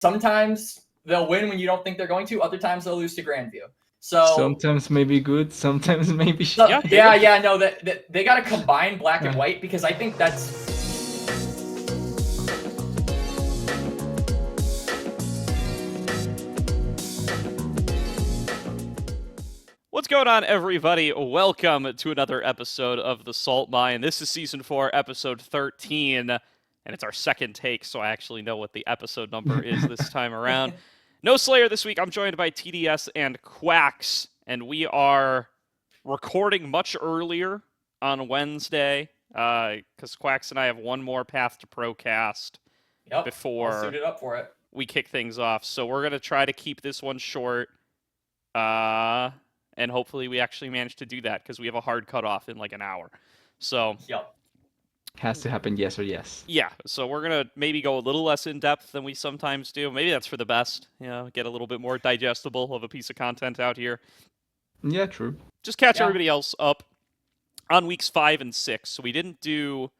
sometimes they'll win when you don't think they're going to. Other times they'll lose to Grandview. So sometimes maybe good, sometimes maybe so, shit. no, that they got to combine black and white, because I think that's. What's going on, everybody? Welcome to another episode of The Salt Mine. This is Season 4, Episode 13, and it's our second take, so I actually know what the episode number is this time around. No Slayer this week. I'm joined by TDS and Quax, and we are recording much earlier on Wednesday, because Quax and I have one more Path to Procast before I'll suit it up for it. We kick things off. So we're going to try to keep this one short. And hopefully we actually manage to do that, because we have a hard cutoff in like an hour. So Has to happen, yes or yes. yeah, so we're going to maybe go a little less in-depth than we sometimes do. Maybe that's for the best, get a little bit more digestible of a piece of content out here. Yeah, true. Just catch everybody else up on weeks 5 and 6. So we didn't do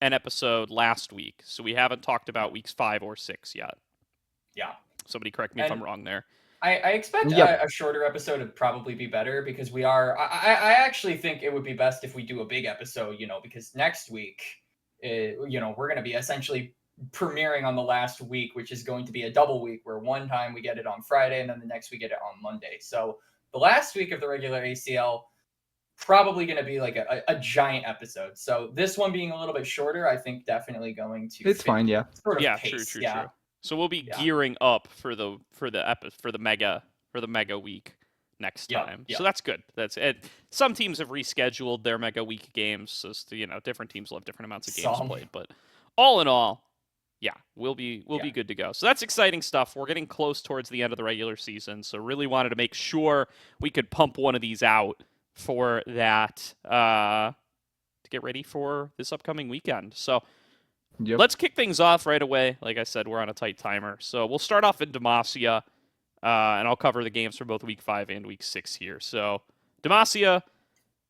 an episode last week, so we haven't talked about weeks 5 or 6 yet. Yeah. Somebody correct me if I'm wrong there. I expect a shorter episode would probably be better, because we are. I actually think it would be best if we do a big episode, because next week, we're going to be essentially premiering on the last week, which is going to be a double week, where one time we get it on Friday and then the next we get it on Monday. So the last week of the regular ACL probably going to be like a giant episode. So this one being a little bit shorter, I think definitely going to. It's fine, yeah. Sort of yeah, pace. True. So we'll be gearing up for the mega week next time. So that's good. That's it. Some teams have rescheduled their mega week games, so different teams will have different amounts of games played. But all in all, we'll be good to go. So that's exciting stuff. We're getting close towards the end of the regular season, so really wanted to make sure we could pump one of these out for that to get ready for this upcoming weekend. So. Yep. Let's kick things off right away. Like I said, we're on a tight timer. So we'll start off in Demacia, and I'll cover the games for both Week 5 and Week 6 here. So Demacia,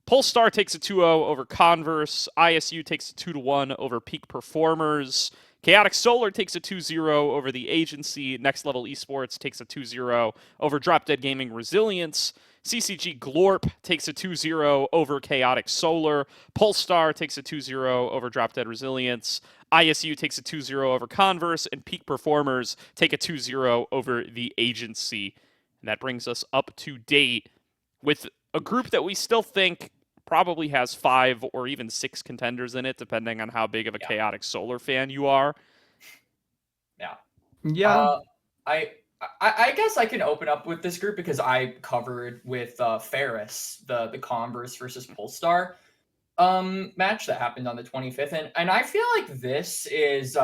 Polestar takes a 2-0 over Converse. ISU takes a 2-1 over Peak Performers. Chaotic Solar takes a 2-0 over the Agency. Next Level Esports takes a 2-0 over Drop Dead Gaming Resilience. CCG Glorp takes a 2-0 over Chaotic Solar. Polestar takes a 2-0 over Drop Dead Resilience. ISU takes a 2-0 over Converse, and Peak Performers take a 2-0 over the Agency. And that brings us up to date with a group that we still think probably has 5 or even 6 contenders in it, depending on how big of a Chaotic Solar fan you are. Yeah. I guess I can open up with this group, because I covered with Ferris the Converse versus Polestar match that happened on the 25th, and I feel like this is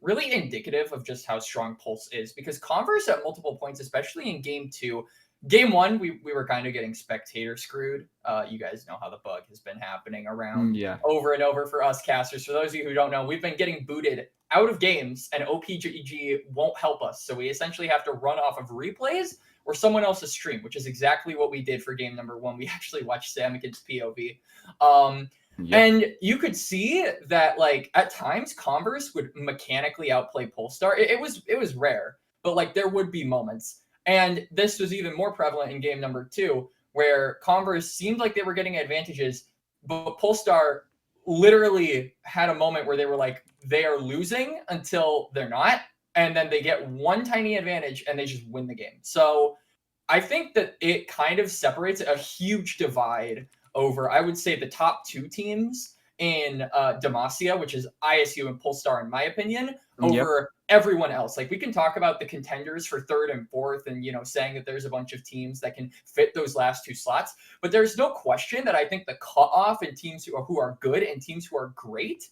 really indicative of just how strong Pulse is, because Converse at multiple points, especially in Game 1, we were kind of getting spectator screwed. You guys know how the bug has been happening around over and over for us casters. For those of you who don't know, we've been getting booted out of games, and OPGG won't help us. So we essentially have to run off of replays or someone else's stream, which is exactly what we did for game number 1. We actually watched Sam against POV. And you could see that, like, at times Converse would mechanically outplay Polestar. It was rare, but like there would be moments. And this was even more prevalent in game number 2, where Converse seemed like they were getting advantages, but Polestar literally had a moment where they were like, they are losing until they're not, and then they get one tiny advantage and they just win the game. So I think that it kind of separates a huge divide over, I would say, the top 2 teams in Demacia, which is ISU and Polestar, in my opinion, over everyone else. Like, we can talk about the contenders for 3rd and 4th and, saying that there's a bunch of teams that can fit those last 2 slots. But there's no question that I think the cutoff in teams who are good and teams who are great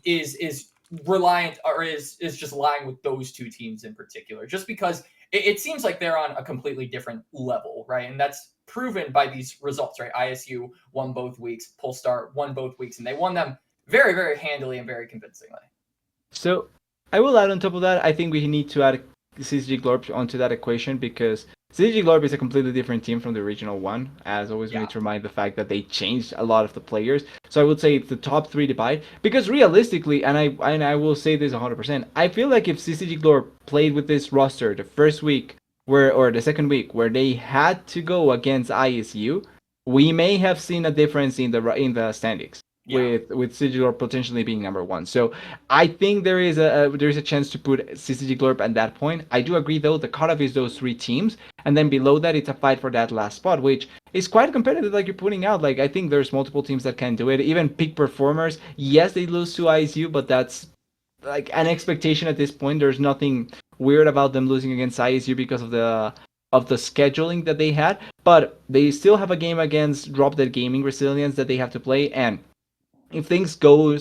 is reliant, or is just lying with those 2 teams in particular, just because it seems like they're on a completely different level, right? And that's proven by these results, right? ISU won both weeks, Polestar won both weeks, and they won them very, very handily and very convincingly. So I will add on top of that, I think we need to add CCG Glorp onto that equation, because CG Glorb is a completely different team from the original one. As always, we Yeah. need to remind the fact that they changed a lot of the players. So I would say it's the top 3 divide. Because realistically, and I will say this 100%, I feel like if CCG Glorb played with this roster the first week, or the second week, where they had to go against ISU, we may have seen a difference in the standings. Yeah. With CCG potentially being number 1. So I think there is a chance to put CCG Glorp at that point. I do agree though, the cutoff is those 3 teams, and then below that it's a fight for that last spot, which is quite competitive, like you're putting out. Like, I think there's multiple teams that can do it. Even peak performers, yes, they lose to ISU, but that's like an expectation at this point. There's nothing weird about them losing against ISU because of the scheduling that they had, but they still have a game against Drop Dead Gaming Resilience that they have to play, and if things go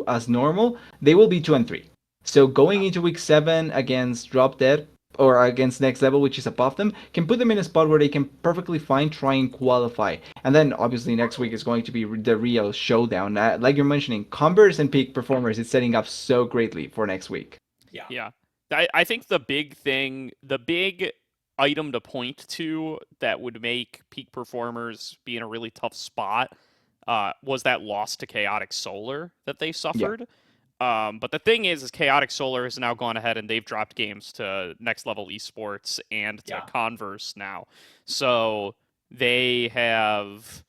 as normal, they will be 2-3. So going into week 7 against Drop Dead or against Next Level, which is above them, can put them in a spot where they can perfectly fine try and qualify. And then obviously next week is going to be the real showdown. Like you're mentioning, Converse and Peak Performers is setting up so greatly for next week. Yeah. I think the big item to point to that would make Peak Performers be in a really tough spot was that loss to Chaotic Solar that they suffered. But the thing is Chaotic Solar has now gone ahead and they've dropped games to Next Level Esports and to Converse now. So they have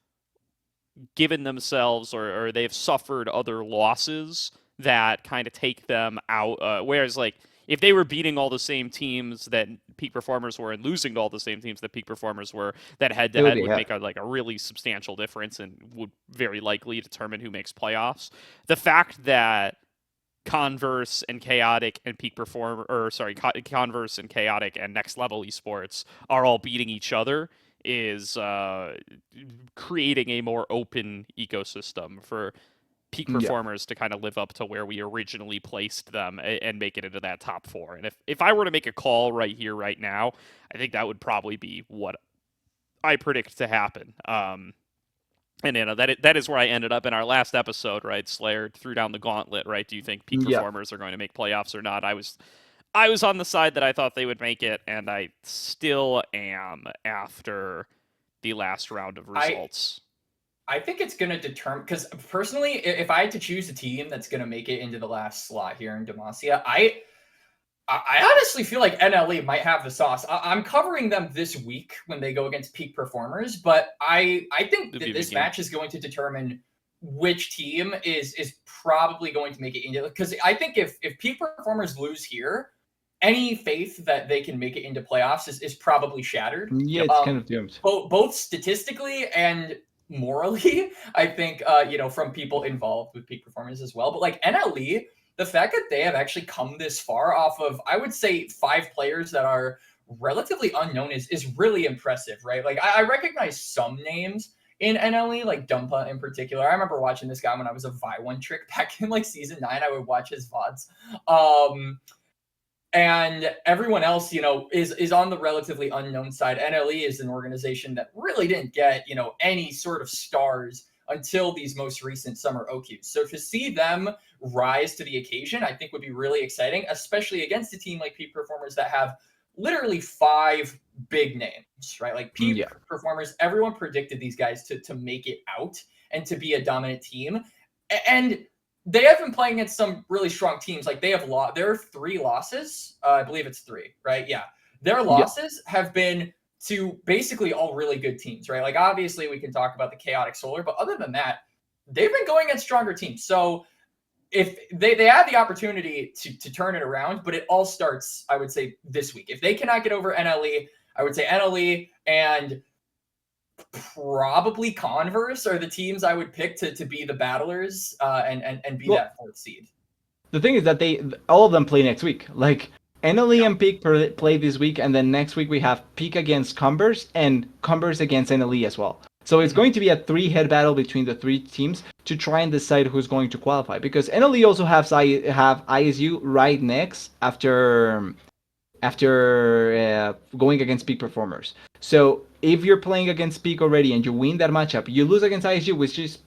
given themselves or they've suffered other losses that kind of take them out. Whereas, like, if they were beating all the same teams that Peak Performers were and losing to all the same teams that Peak Performers were, that head-to-head would make a really substantial difference and would very likely determine who makes playoffs. The fact that Converse and Chaotic and Converse and Chaotic and Next Level Esports are all beating each other is creating a more open ecosystem for Peak Performers to kind of live up to where we originally placed them and make it into that top 4. And if I were to make a call right here, right now, I think that would probably be what I predict to happen. And that is where I ended up in our last episode, right? Slayer threw down the gauntlet, right? Do you think Peak Performers are going to make playoffs or not? I was on the side that I thought they would make it, and I still am after the last round of results. I think it's going to determine, because personally, if I had to choose a team that's going to make it into the last slot here in Demacia, I honestly feel like NLE might have the sauce. I'm covering them this week when they go against Peak Performers, but I think that this match is going to determine which team is probably going to make it into, because I think if Peak Performers lose here, any faith that they can make it into playoffs is probably shattered. Yeah, it's kind of doomed. Both statistically and morally, I think, from people involved with Peak Performance as well. But like NLE, the fact that they have actually come this far off of, I would say, 5 players that are relatively unknown is really impressive, right? Like I recognize some names in NLE, like Dumpa in particular. I remember watching this guy when I was a Vi1 trick back in like season 9. I would watch his VODs. And everyone else, is on the relatively unknown side. NLE is an organization that really didn't get, any sort of stars until these most recent summer OQs. So to see them rise to the occasion, I think would be really exciting, especially against a team like Peak Performers that have literally 5 big names, right? Like Peak Performers, everyone predicted these guys to make it out and to be a dominant team. And they have been playing against some really strong teams. Like they have there are 3 losses. I believe it's 3, right? Yeah. Their losses have been to basically all really good teams, right? Like obviously we can talk about the Chaotic Solar, but other than that, they've been going against stronger teams. So if they had the opportunity to turn it around, but it all starts, I would say, this week. If they cannot get over NLE, I would say NLE and probably Converse are the teams I would pick to be the battlers and be that 4th seed. The thing is that all of them play next week. Like NLE and Peak play this week, and then next week we have Peak against Converse and Converse against NLE as well. So it's going to be a 3-head battle between the 3 teams to try and decide who's going to qualify. Because NLE also have ISU right next after going against Peak Performers. So if you're playing against Peak already and you win that matchup, you lose against ISU, which is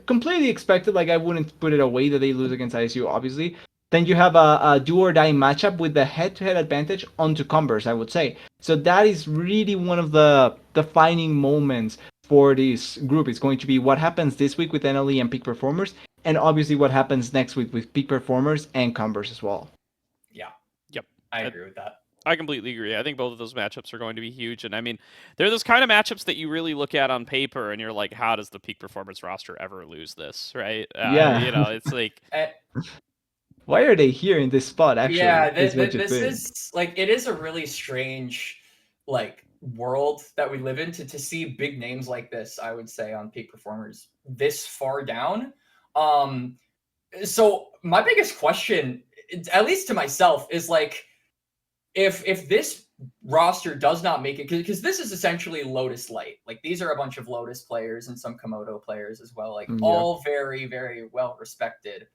completely expected. Like I wouldn't put it away that they lose against ISU, obviously. then you have a do or die matchup with the head-to-head advantage onto Converse, I would say. So that is really one of the defining moments for this group. It's going to be what happens this week with NLE and Peak Performers, and obviously what happens next week with Peak Performers and Converse as well. Yeah. Yep. I agree with that. I completely agree. I think both of those matchups are going to be huge. And I mean, they're those kind of matchups that you really look at on paper and you're like, how does the Peak Performance roster ever lose this, right? Yeah. You know, it's like... Why are they here in this spot, actually? Yeah, It's such a this thing. is like, it is a really strange like world that we live in to see big names like this, I would say, on Peak Performers this far down. So my biggest question, at least to myself, is like, if this roster does not make it, because this is essentially Lotus Light. Like, these are a bunch of Lotus players and some Komodo players as well. Like, all very, very well respected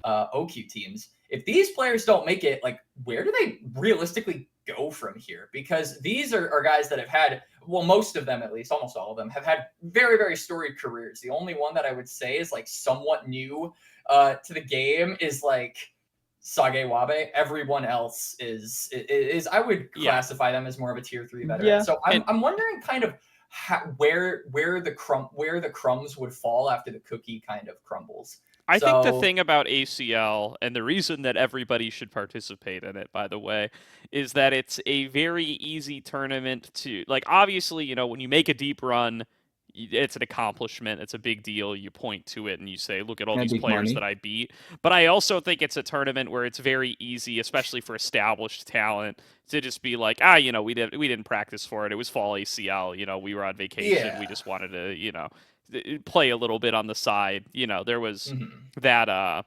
OQ teams. If these players don't make it, like, where do they realistically go from here? Because these are guys that have had, well, most of them, at least, almost all of them, have had very, very storied careers. The only one that I would say is like somewhat new to the game is like Sage Wabe. Everyone else is I would classify them as more of a tier 3 veteran. Yeah. So I'm wondering kind of where the crumbs would fall after the cookie kind of crumbles. I think the thing about ACL, and the reason that everybody should participate in it, by the way, is that it's a very easy tournament to, like, obviously, you know, when you make a deep run, it's an accomplishment, it's a big deal, you point to it and you say, look at all these players that I beat. But I also think it's a tournament where it's very easy, especially for established talent, to just be like, you know, we didn't practice for it, it was fall ACL, you know, we were on vacation, we just wanted to, you know, play a little bit on the side. You know, there was that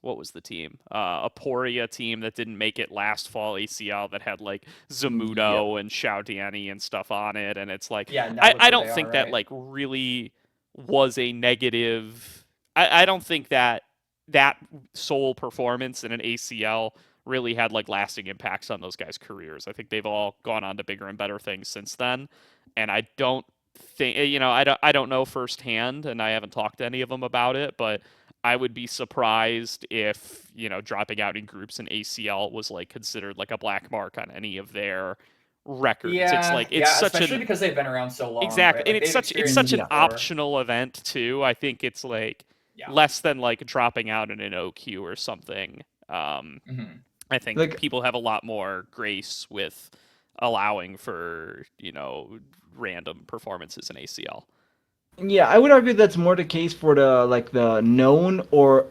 what was the team? Aporia team that didn't make it last fall ACL that had like Zamudo and Xiao Diani and stuff on it, and it's like, I don't think that like really was a negative. I don't think that sole performance in an ACL really had like lasting impacts on those guys' careers. I think they've all gone on to bigger and better things since then, and I don't think, you know, I don't know firsthand, and I haven't talked to any of them about it, but I would be surprised if, you know, dropping out in groups in ACL was like considered like a black mark on any of their records. It's like, it's such especially because they've been around so long. Exactly. Right? And like, it's such an optional event too. I think it's like less than like dropping out in an OQ or something. I think like, people have a lot more grace with allowing for, you know, random performances in ACL. Yeah, I would argue that's more the case for the like the known or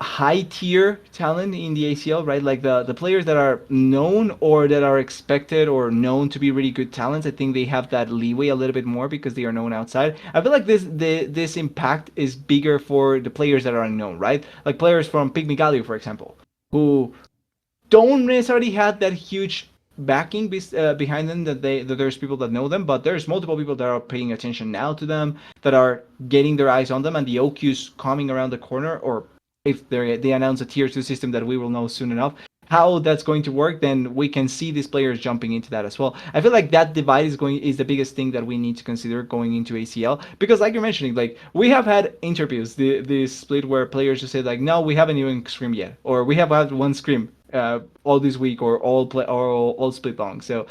high tier talent in the ACL, right? Like the players that are known or that are expected or known to be really good talents. I think they have that leeway a little bit more because they are known outside. I feel like this impact is bigger for the players that are unknown, right? Like players from Pygmy Galio, for example, who don't necessarily have that huge backing behind them, that there's people that know them, but there's multiple people that are paying attention now to them, that are getting their eyes on them, and the OQ's coming around the corner, or if they announce a tier 2 system that we will know soon enough how that's going to work, then we can see these players jumping into that as well. I feel like that divide is the biggest thing that we need to consider going into ACL, because like you're mentioning, like we have had interviews this split where players just say like, no, we haven't even scrim yet, or we have had one scrim all this week, or all split long. So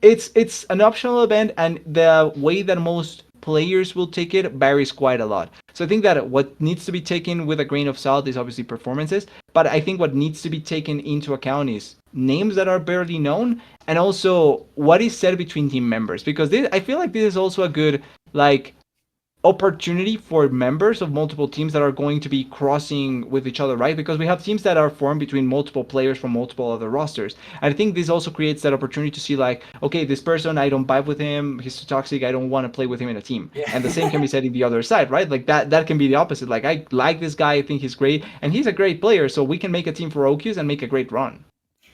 it's an optional event, and the way that most players will take it varies quite a lot. So I think that what needs to be taken with a grain of salt is obviously performances, but I think what needs to be taken into account is names that are barely known, and also what is said between team members, because I feel like this is also a good like opportunity for members of multiple teams that are going to be crossing with each other, right? Because we have teams that are formed between multiple players from multiple other rosters. And I think this also creates that opportunity to see like, okay, this person, I don't vibe with him, he's too toxic, I don't want to play with him in a team. And the same can be said in the other side, right? Like that can be the opposite. Like, I like this guy, I think he's great, and he's a great player, so we can make a team for OQs and make a great run.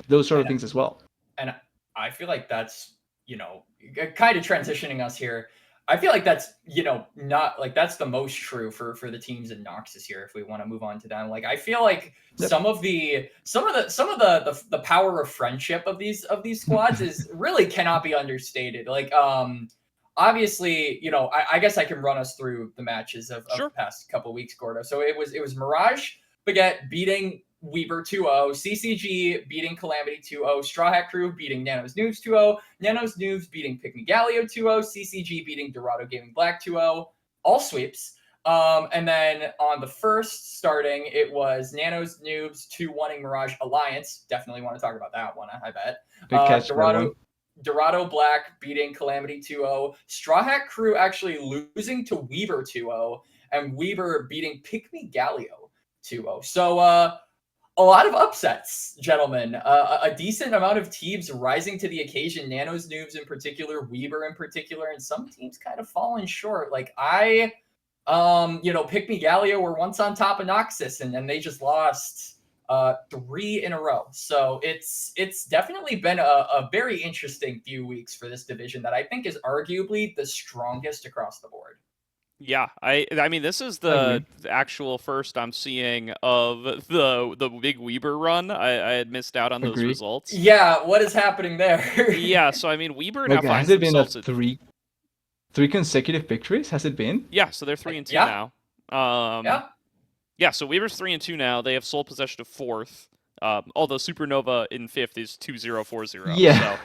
Those sort of things as well. And I feel like that's, you know, kind of transitioning us here, I feel like that's, you know, not like that's the most true for the teams in Noxus here. If we want to move on to them, like I feel like some of the power of friendship of these squads is really cannot be understated. Like obviously, you know, I guess I can run us through the matches of the past couple weeks, Gordo. So it was Mirage forget beating Weaver 2-0, CCG beating Calamity 2-0, Straw Hat Crew beating Nanos Noobs 2-0, Nanos Noobs beating Pick Me Galio 2-0, CCG beating Dorado Gaming Black 2-0, all sweeps. And then on the first starting, it was Nanos Noobs 2-1ing Mirage Alliance. Definitely want to talk about that one, I bet. Good catch, by the way. Dorado Black beating Calamity 2-0. Straw Hat Crew actually losing to Weaver 2-0, and Weaver beating Pick Me Galio 2-0. So a lot of upsets, gentlemen. A decent amount of teams rising to the occasion. Nanos Noobs in particular, Weaver in particular, and some teams kind of falling short. Like Pick Me Galio were once on top of Noxus, and then they just lost 3 in a row. So it's definitely been a very interesting few weeks for this division that I think is arguably the strongest across the board. Yeah, I mean, this is the actual first I'm seeing of the big Weber run. I had missed out on those results. Yeah, what is happening there? Yeah, so I mean, Weber now finds has it been themselves three consecutive victories? Has it been? Yeah, so they're 3-2 now. Yeah. Yeah, so Weaver's 3-2 now. They have sole possession of 4th. Although Supernova in 5th is 2-0-4-0. Yeah.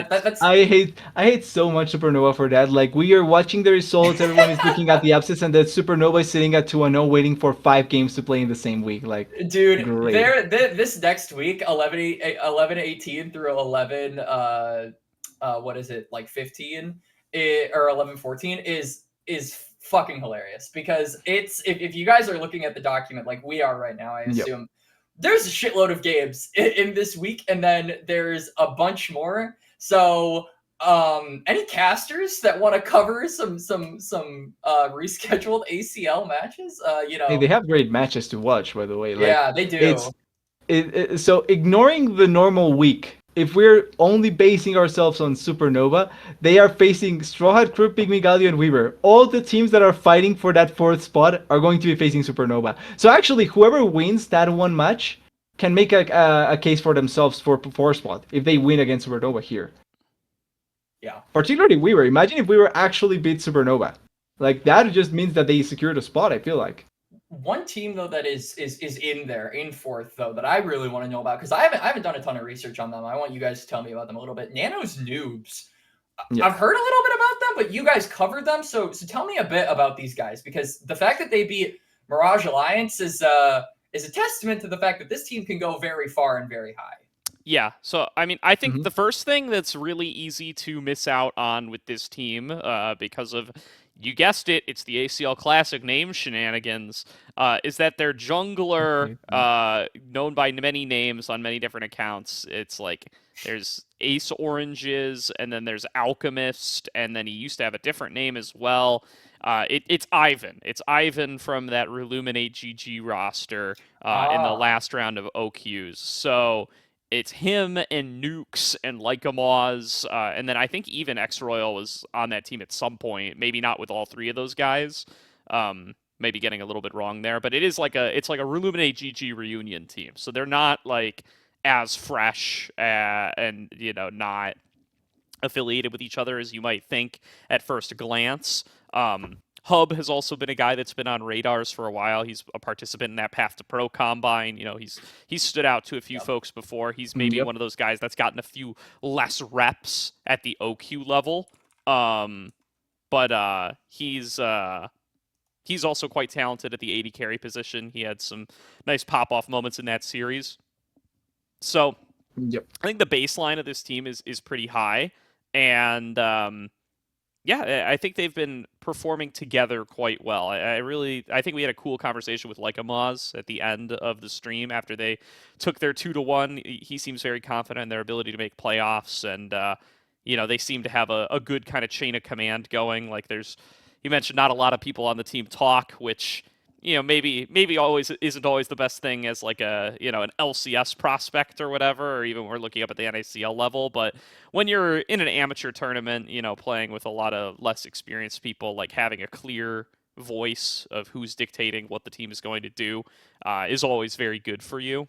So, That's... I hate so much Supernova for that. Like, we are watching the results, everyone is looking at the upsets, and then Supernova is sitting at 2-0 waiting for 5 games to play in the same week. Like, dude, great. This next week, 11-18 through 11 what is it, like 15 or 11-14 is fucking hilarious, because it's if you guys are looking at the document like we are right now, I assume. Yep. There's a shitload of games in this week, and then there's a bunch more. So, any casters that want to cover some rescheduled ACL matches, Hey, they have great matches to watch, by the way. Like, yeah, they do. So ignoring the normal week, if we're only basing ourselves on Supernova, they are facing Straw Hat Crew, Pygmy Galio, and Weaver. All the teams that are fighting for that 4th spot are going to be facing Supernova. So actually, whoever wins that one match can make a case for themselves for 4th spot if they win against Supernova here. Yeah. Particularly Weaver. Imagine if Weaver actually beat Supernova. Like, that just means that they secured a spot, I feel like. One team though that is in there in 4th though that I really want to know about, because I haven't done a ton of research on them. I want you guys to tell me about them a little bit. Nanos Noobs. Yeah. I've heard a little bit about them, but you guys covered them, so tell me a bit about these guys, because the fact that they beat Mirage Alliance is a testament to the fact that this team can go very far and very high. Yeah, so I mean, I think the first thing that's really easy to miss out on with this team, because of, you guessed it, it's the ACL Classic name shenanigans, is that their jungler, known by many names on many different accounts. It's like, there's Ace Oranges, and then there's Alchemist, and then he used to have a different name as well. It's Ivan. It's Ivan from that Reluminate GG roster in the last round of OQs. So it's him and Nukes and Lycamaz, and then I think even X-Royal was on that team at some point. Maybe not with all 3 of those guys. Maybe getting a little bit wrong there, but it's like a Reluminate GG reunion team. So they're not like as fresh and not affiliated with each other as you might think at first glance. Hub has also been a guy that's been on radars for a while. He's a participant in that Path to Pro Combine. He's stood out to a few folks before. He's maybe one of those guys that's gotten a few less reps at the OQ level. But he's also quite talented at the AD carry position. He had some nice pop-off moments in that series. So I think the baseline of this team is pretty high. And yeah, I think they've been performing together quite well. I think we had a cool conversation with Lycamaz at the end of the stream after they took their 2-1. He seems very confident in their ability to make playoffs, and they seem to have a good kind of chain of command going. Like, you mentioned not a lot of people on the team talk, which maybe always isn't always the best thing as like an LCS prospect or whatever, or even we're looking up at the NACL level. But when you're in an amateur tournament, playing with a lot of less experienced people, like having a clear voice of who's dictating what the team is going to do is always very good for you.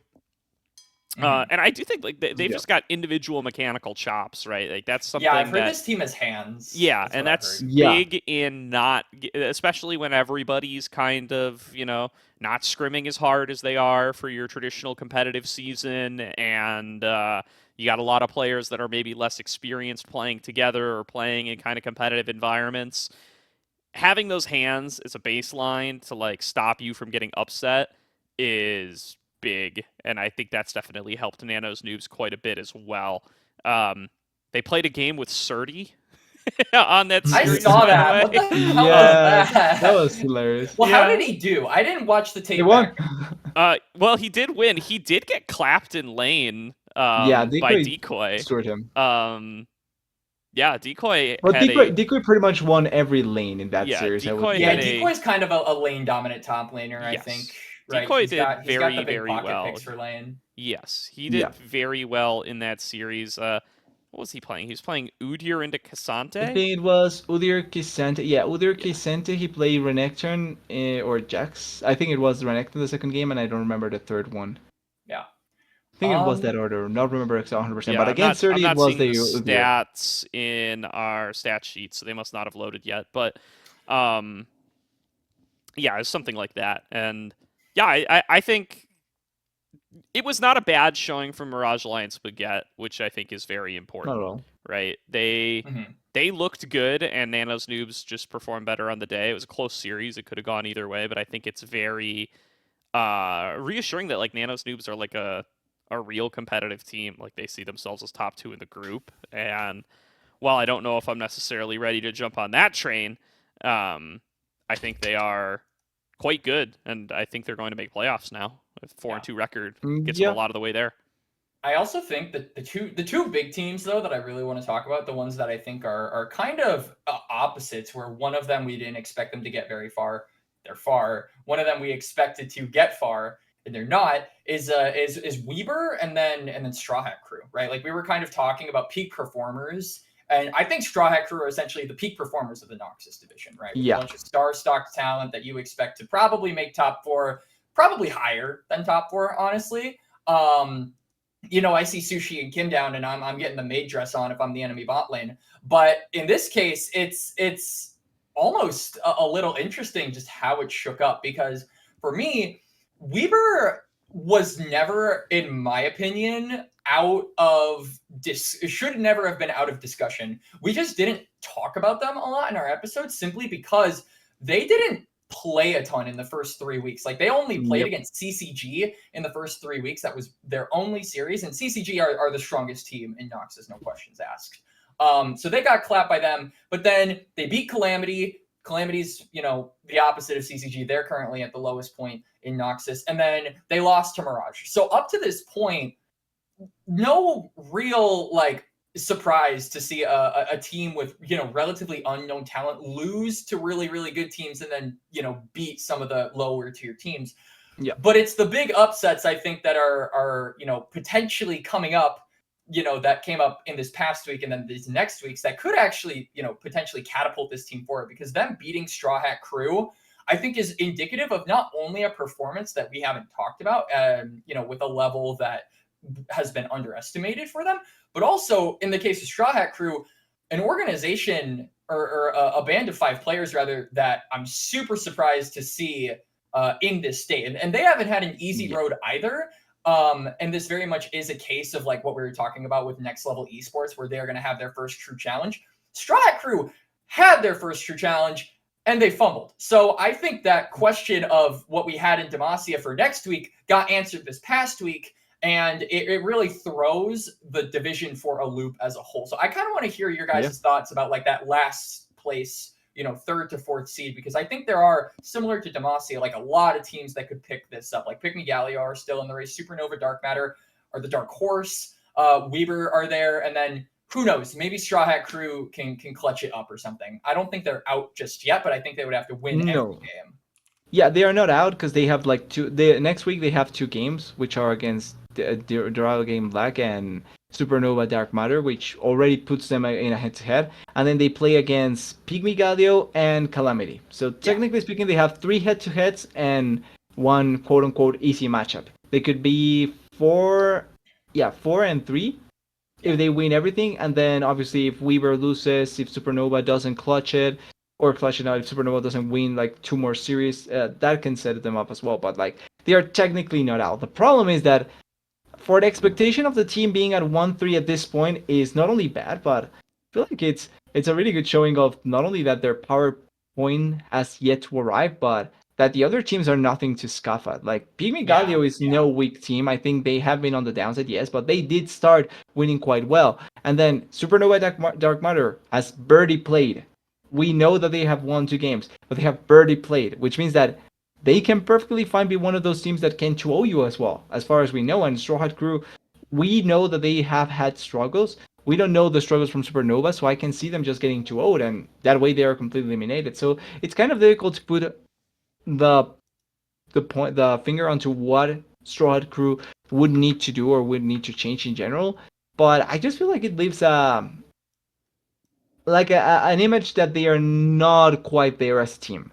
And I do think like they've Yeah. just got individual mechanical chops, right? Like that's something Yeah, I've heard that this team has hands. yeah, That's and what I've that's heard. Yeah. big in not, especially when everybody's kind of, not scrimming as hard as they are for your traditional competitive season, and you got a lot of players that are maybe less experienced playing together or playing in kind of competitive environments. Having those hands as a baseline to like stop you from getting upset is big, and I think that's definitely helped Nano's noobs quite a bit as well. They played a game with Surdy on that I series, saw by the that. way. What the hell Yeah, was that? that was hilarious. Well, how Yeah. did he do? I didn't watch the They tape won. back. Well, he did win. He did get clapped in lane Yeah, by Decoy Decoy. destroyed him. Yeah, Decoy But had Decoy pretty much won every lane in that Yeah, series, I would Decoy say. Yeah, had a- Decoy's kind of a lane dominant top laner, I Yes. think. Right? Decoy He's did got very, the big very pocket well. picks for lane. Yes, he Yeah. did very well in that series. What was he playing? He was playing Udyr into I Cassante. think it was Udyr Kisante. Yeah, Udyr Kisante, he played Renekton or Jax. I think it was Renekton the second game, and I don't remember the third one. Yeah. I think it was that order. Not remember exactly 100%. Yeah, But against 30, I'm it not was seeing the the Udyr. stats in our stat sheet, so they must not have loaded yet. But, yeah, it's something like that. And yeah, I think it was not a bad showing from Mirage Alliance Baguette, which I think is very important. Not at all. Right? They looked good, and Nano's noobs just performed better on the day. It was a close series; it could have gone either way, but I think it's very reassuring that like Nano's noobs are like a real competitive team. Like they see themselves as top 2 in the group, and while I don't know if I'm necessarily ready to jump on that train, I think they are quite good, and I think they're going to make playoffs now. With 4-2 record gets them a lot of the way there. I also think that the two big teams though that I really want to talk about, the ones that I think are kind of opposites, where one of them we didn't expect them to get very far, they're far. One of them we expected to get far, and they're not. Is Weber and then Straw Hat Crew, right? Like we were kind of talking about peak performers, and I think Straw Hat Crew are essentially the peak performers of the Noxus division, right? With a bunch of star-stocked talent that you expect to probably make top 4, probably higher than top 4, honestly. I see Sushi and Kim down, and I'm getting the maid dress on if I'm the enemy bot lane. But in this case, it's almost a little interesting just how it shook up, because for me, Weber was never, in my opinion, should never have been out of discussion. We just didn't talk about them a lot in our episodes simply because they didn't play a ton in the first 3 weeks. Like they only played against CCG in the first 3 weeks. That was their only series, and CCG are the strongest team in Noxus, no questions asked. So they got clapped by them, but then they beat Calamity. Calamity's, the opposite of CCG. They're currently at the lowest point in Noxus, and then they lost to Mirage. So up to this point, no real surprised to see a team with relatively unknown talent lose to really, really good teams and then beat some of the lower tier teams. Yeah. But it's the big upsets I think that are potentially coming up, that came up in this past week and then these next weeks that could actually potentially catapult this team forward, because them beating Straw Hat Crew I think is indicative of not only a performance that we haven't talked about, with a level that has been underestimated for them, but also in the case of Straw Hat Crew, an organization or a band of 5 players rather that I'm super surprised to see in this state, and they haven't had an easy road either. And this very much is a case of like what we were talking about with Next Level Esports, where they're going to have their first true challenge. Straw Hat Crew had their first true challenge and they fumbled. So I think that question of what we had in Demacia for next week got answered this past week, and it really throws the division for a loop as a whole. So I kind of want to hear your guys' thoughts about like that last place, 3rd to 4th seed, because I think there are, similar to Demacia, like a lot of teams that could pick this up. Like Pick Me Galio are still in the race. Supernova, Dark Matter are the Dark Horse. Weber are there, and then who knows? Maybe Straw Hat Crew can clutch it up or something. I don't think they're out just yet, but I think they would have to win every game. Yeah, they are not out because they have like 2. Next week they have 2 games, which are against Doral Game Black and Supernova Dark Matter, which already puts them in a head-to-head. And then they play against Pygmy Galio and Calamity. So technically speaking, they have 3 head-to-heads and 1 quote-unquote easy matchup. They could be 4 4-3 if they win everything, and then obviously if Weaver loses, if Supernova doesn't clutch it, or clutch it out, if Supernova doesn't win like 2 more series, that can set them up as well. But like they are technically not out. The problem is that for the expectation of the team being at 1-3 at this point is not only bad, but I feel like it's a really good showing of not only that their power point has yet to arrive, but that the other teams are nothing to scoff at. Like Pygmy Galio is no weak team. I think they have been on the downside, yes, but they did start winning quite well. And then Supernova Dark Matter has birdie played. We know that they have won 2 games, but they have birdie played, which means that they can perfectly fine be one of those teams that can 2-0 you as well, as far as we know. And Straw Hat Crew, we know that they have had struggles. We don't know the struggles from Supernova, so I can see them just getting 2-0'd, and that way they are completely eliminated. So it's kind of difficult to put the finger onto what Straw Hat Crew would need to do or would need to change in general. But I just feel like it leaves like an image that they are not quite there as a team.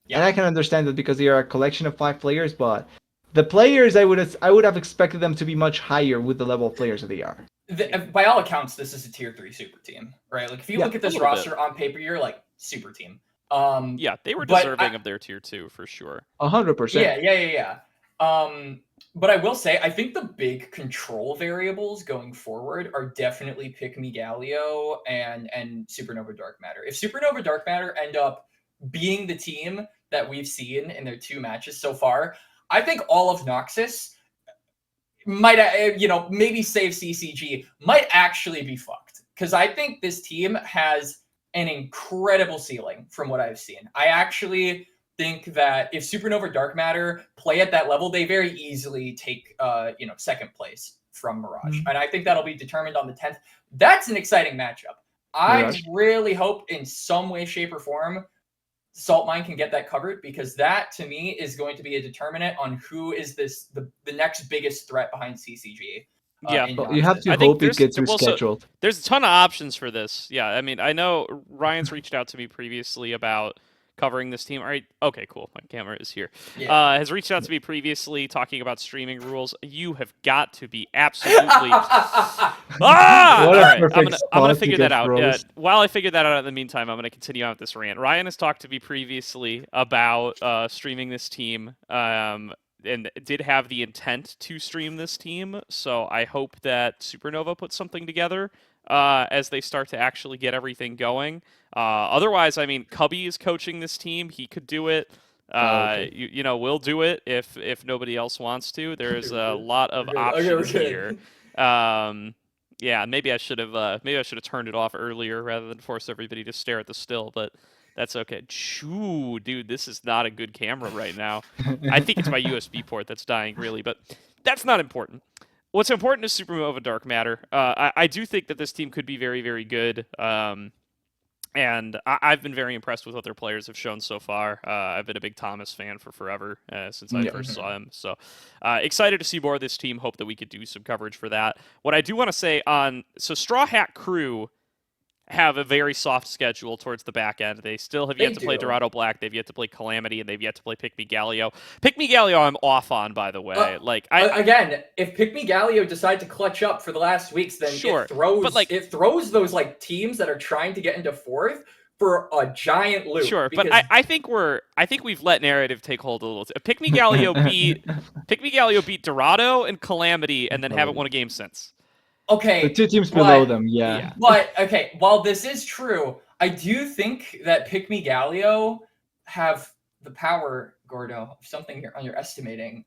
Yeah. And I can understand that because they are a collection of 5 players, but the players I would have expected them to be much higher with the level of players that they are. By all accounts, this is a tier 3 super team, right? Like if you look at this roster on paper, you're like super team. Yeah, they were deserving of their tier 2 for sure. 100%. Yeah. But I will say, I think the big control variables going forward are definitely Pick Me Galio and Supernova Dark Matter. If Supernova Dark Matter end up being the team that we've seen in their 2 matches so far, I think all of Noxus might, maybe save CCG, might actually be fucked. Because I think this team has an incredible ceiling from what I've seen. I actually think that if Supernova Dark Matter play at that level, they very easily take, second place from Mirage. And I think that'll be determined on the 10th. That's an exciting matchup. I really hope in some way, shape, or form Saltmine can get that covered, because that to me is going to be a determinant on who is the next biggest threat behind CCG. You have to hope it gets rescheduled. There's a ton of options for this. Yeah, I mean, I know Ryan's reached out to me previously about covering this team. All right, okay, cool. My camera is here. Yeah. Has reached out to me previously talking about streaming rules. You have got to be absolutely All right, I'm gonna figure that out. While I figure that out in the meantime, I'm gonna continue on with this rant. Ryan has talked to me previously about streaming this team. And did have the intent to stream this team, so I hope that Supernova puts something together as they start to actually get everything going. Otherwise, I mean, Cubby is coaching this team. He could do it. We'll do it if nobody else wants to. There's a lot of options here. Maybe I should have turned it off earlier rather than force everybody to stare at the still, but that's okay. Shoo, dude, this is not a good camera right now. I think it's my USB port that's dying, really, but that's not important. What's important is Supernova Dark Matter. I do think that this team could be very, very good, and I've been very impressed with what their players have shown so far. I've been a big Thomas fan for forever since I first saw him, so excited to see more of this team. Hope that we could do some coverage for that. What I do want to say Straw Hat Crew have a very soft schedule towards the back end. They still have yet to play Dorado Black. They've yet to play Calamity, and they've yet to play Pick Me Galio. Pick Me Galio, I'm off on, by the way. Again, if Pick Me Galio decide to clutch up for the last weeks, then it throws those teams that are trying to get into 4th for a giant loop. Sure, but I think we've let narrative take hold a little. Pick Me Galio beat Dorado and Calamity, and then haven't won a game since. Okay, the 2 teams below them, yeah. But okay, while this is true, I do think that Pick Me Galio have the power, Gordo, of something you're underestimating,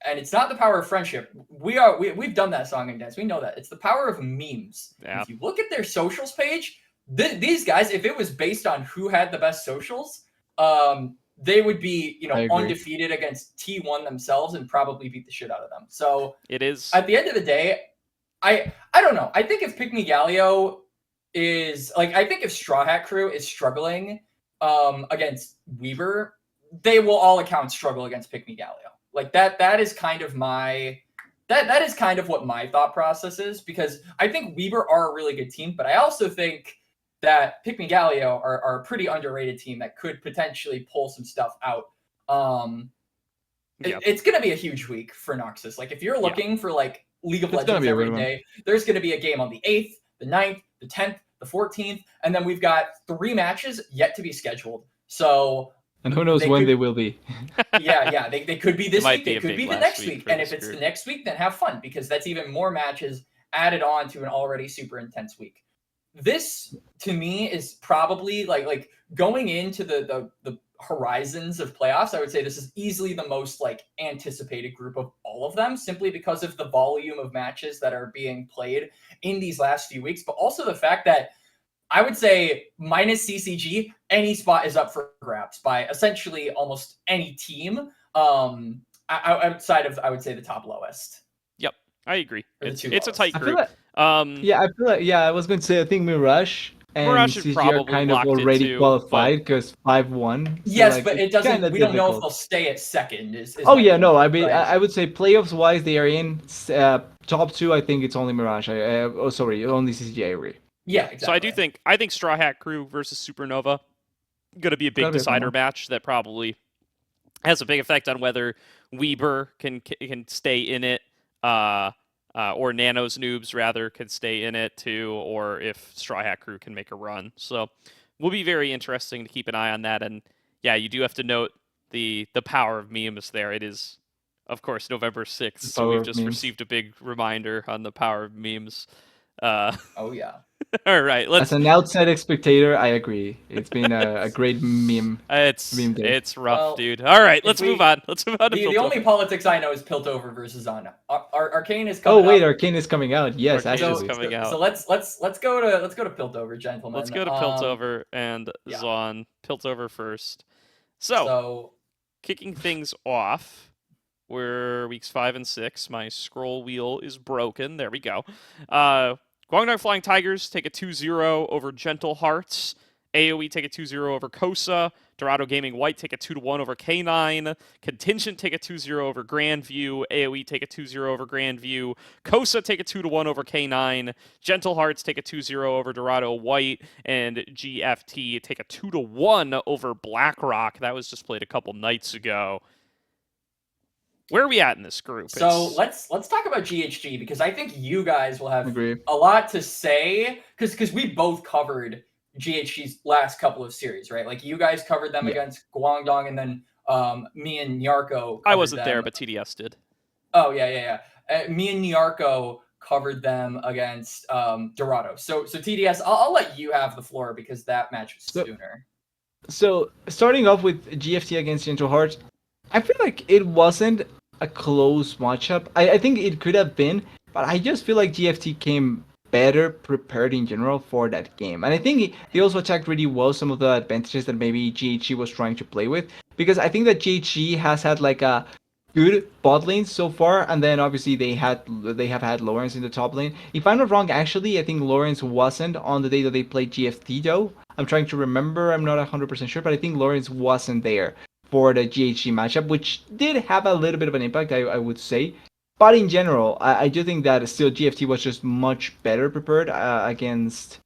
and it's not the power of friendship. We've done that song and dance. We know that it's the power of memes. Yeah. If you look at their socials page, these guys, if it was based on who had the best socials, they would be undefeated against T1 themselves and probably beat the shit out of them. So it is at the end of the day. I don't know. I think if Pick Me Galio is I think if Straw Hat Crew is struggling against Weaver, they will all accounts struggle against Pick Me Galio. That is kind of that is kind of what my thought process is, because I think Weaver are a really good team, but I also think that Pick Me Galio are a pretty underrated team that could potentially pull some stuff out. It's gonna be a huge week for Noxus. If you're looking for League of It's gonna Legends be a every good one. day. There's going to be a game on the 8th, the 9th, the 10th, the 14th, and then we've got 3 matches yet to be scheduled. So And who knows when they will be. yeah, they could be this might week, be they a could big be the last next week week. for And this if it's group. the next week, then have fun because that's even more matches added on to an already super intense week. This to me is probably like going into the horizons of playoffs. I would say this is easily the most like anticipated group of all of them, simply because of the volume of matches that are being played in these last few weeks, but also the fact that I would say minus CCG, any spot is up for grabs by essentially almost any team outside of, I would say, the top lowest. Yep, I agree. Or the It's two a lowest. tight I feel group. like, I feel like, I was going to say, I think Mirage and Mirage is CG are probably kind of locked in already too, qualified because 5-1. So Yes, like, but it it's kind doesn't. of We don't know if difficult. they'll stay at second. Is Oh my yeah, point, no, I mean, right? I would say playoffs wise, they are in top 2. I think it's only Mirage. Oh, sorry, only CG. I agree. Yeah, So exactly. I think Straw Hat Crew versus Supernova going to be a big Gotta be a fun decider one. match that probably has a big effect on whether Weber can stay in it, or Nano's Noobs rather can stay in it too, or if Straw Hat Crew can make a run. So will be very interesting to keep an eye on that. And yeah, you do have to note the power of memes there. It is, of course, November 6th, The so power we've of just memes. received a big reminder on the power of memes. Oh yeah. All right, As an outside spectator, I agree. It's been a great meme day. It's rough, Well, dude. All right, if let's move on. Let's move on to the only Piltover. politics I know is Piltover versus Zaun. Arcane is Oh coming wait, up. Arcane is coming out. Yes, Arcane is So, actually. coming so, out. so let's go to Piltover, gentlemen. Let's go to Piltover and yeah. Zaun. Piltover first. So, So kicking things off, we're weeks 5 and 6. My scroll wheel is broken. There we go. Guangdong Flying Tigers take a 2-0 over Gentle Hearts. AoE take a 2-0 over Kosa. Dorado Gaming White take a 2-1 over K9. Contingent take a 2-0 over Grandview. AoE take a 2-0 over Grandview. Kosa take a 2-1 over K9. Gentle Hearts take a 2-0 over Dorado White. And GFT take a 2-1 over BlackRock. That was just played a couple nights ago. Where are we at in this group? So let's talk about GHG because I think you guys will have Agree. a lot to say because we both covered GHG's last couple of series, right? Like you guys covered them against Guangdong, and then me and Nyarko. I wasn't there, but TDS did. Oh yeah. Me and Nyarko covered them against Dorado. So TDS, I'll let you have the floor because that match was sooner. So starting off with GFT against Gentle Hearts, I feel like it wasn't a close matchup. I think it could have been, but I just feel like GFT came better prepared in general for that game. And I think they also attacked really well some of the advantages that maybe GHG was trying to play with. Because I think that GHG has had like a good bot lane so far, and then obviously they have had Lawrence in the top lane. If I'm not wrong, actually, I think Lawrence wasn't on the day that they played GFT though. I'm trying to remember, I'm not 100% sure, but I think Lawrence wasn't there for the GHG matchup, which did have a little bit of an impact, I would say. But in general, I do think that still GFT was just much better prepared against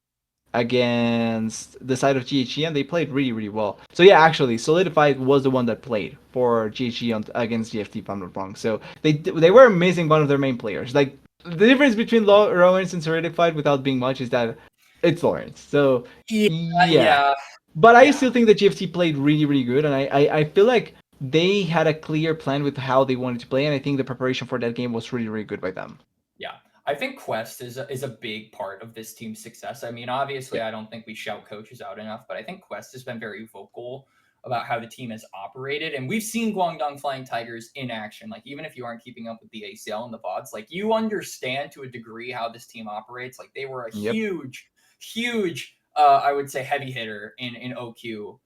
the side of GHG, and they played really, really well. So yeah, actually, Solidified was the one that played for GHG against GFT, if I'm not wrong. So they were missing one of their main players. Like, the difference between Lawrence and Solidified, without being much, is that it's Lawrence. So yeah. But I still think that GFT played really, really good, and I feel like they had a clear plan with how they wanted to play, and I think the preparation for that game was really, really good by them. Yeah, I think Quest is a big part of this team's success. I mean, obviously, I don't think we shout coaches out enough, but I think Quest has been very vocal about how the team has operated, and we've seen Guangdong Flying Tigers in action. Like, even if you aren't keeping up with the ACL and the VODs, like, you understand to a degree how this team operates. Like, they were a huge I would say heavy hitter in OQ,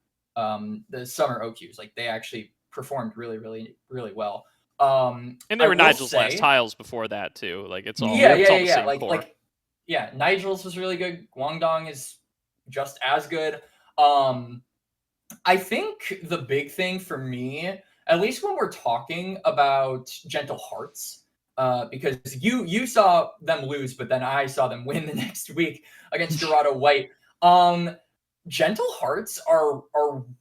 the summer OQs. Like, they actually performed really, really, really well. And they were Nigel's last tiles before that too. Like, it's all yeah. the same core. Nigel's was really good. Guangdong is just as good. I think the big thing for me, at least when we're talking about Gentle Hearts, because you saw them lose, but then I saw them win the next week against Dorado White. Gentle Hearts are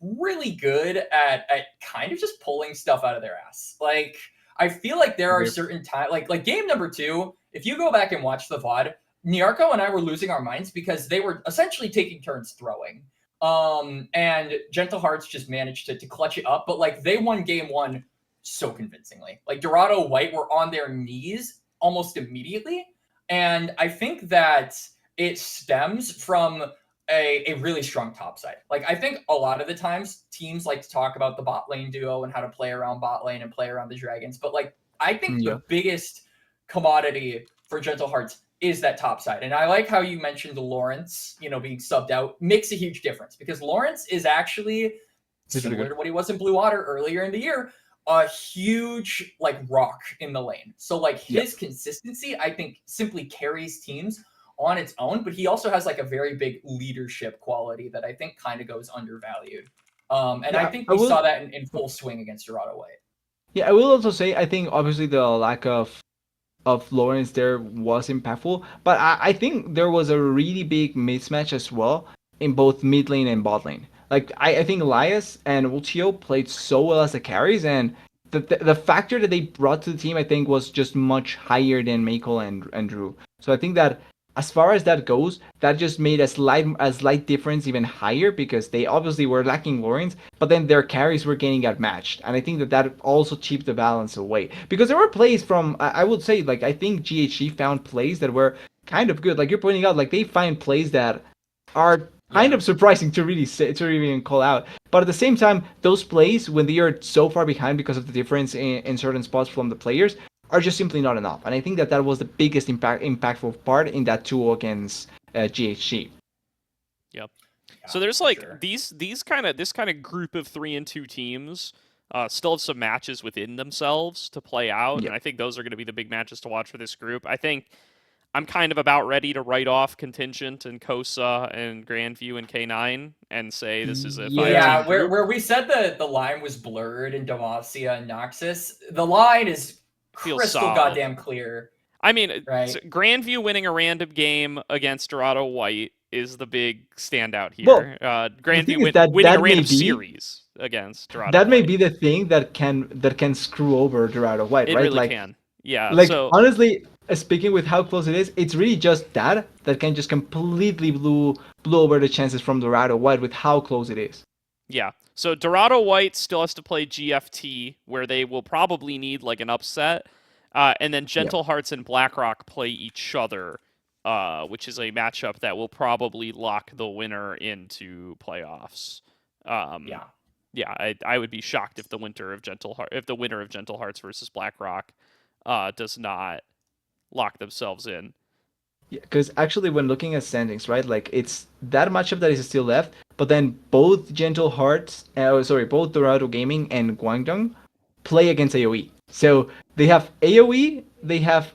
really good at kind of just pulling stuff out of their ass. Like, I feel like there are certain times, like game number 2, if you go back and watch the VOD, Nyarko and I were losing our minds because they were essentially taking turns throwing. And Gentle Hearts just managed to clutch it up, but like they won game one so convincingly. Like Dorado White were on their knees almost immediately. And I think that it stems from a really strong top side. Like I think a lot of the times teams like to talk about the bot lane duo and how to play around bot lane and play around the dragons. But like I think the biggest commodity for Gentle Hearts is that top side. And I like how you mentioned Lawrence, being subbed out makes a huge difference because Lawrence is actually similar to what he was in Blue Water earlier in the year, a huge like rock in the lane. So like his consistency, I think simply carries teams on its own, but he also has like a very big leadership quality that I think kind of goes undervalued. I think we saw that in full swing against Dorado White. Yeah, I will also say I think obviously the lack of Lawrence there was impactful, but I think there was a really big mismatch as well in both mid lane and bot lane. Like I think Elias and Ultio played so well as the carries, and the factor that they brought to the team I think was just much higher than Michael and Drew. So I think that as far as that goes, that just made a slight difference even higher because they obviously were lacking Lawrence, but then their carries were getting outmatched, and I think that also chipped the balance away because there were plays from I would say like I think GHG found plays that were kind of good, like you're pointing out, like they find plays that are kind of surprising to really say, to even call out. But at the same time, those plays when they are so far behind because of the difference in certain spots from the players are just simply not enough. And I think that was the biggest impactful part in that duel against GHG. Yep. So there's like this kind of group of 3 and 2 teams still have some matches within themselves to play out, and I think those are going to be the big matches to watch for this group. I think I'm kind of about ready to write off Contingent and Kosa and Grandview and K9 and say this is a 5-team group. Where we said the line was blurred in Demacia and Noxus, the line is crystal goddamn clear. I mean, Grandview winning a random game against Dorado White is the big standout here. Well, Grandview winning a random series against Dorado White. That may be the thing that can screw over Dorado White, right? It really can. Yeah. Like honestly, speaking with how close it is, it's really just that can just completely blow over the chances from Dorado White with how close it is. Yeah. So Dorado White still has to play GFT, where they will probably need like an upset, and then Gentle Hearts and BlackRock play each other, which is a matchup that will probably lock the winner into playoffs. I would be shocked if the winner of Gentle Hearts versus BlackRock does not lock themselves in. Yeah, because actually when looking at standings, right, like it's that matchup that is still left, but then both Gentle Hearts, both Dorado Gaming and Guangdong play against AoE. So they have AoE, they have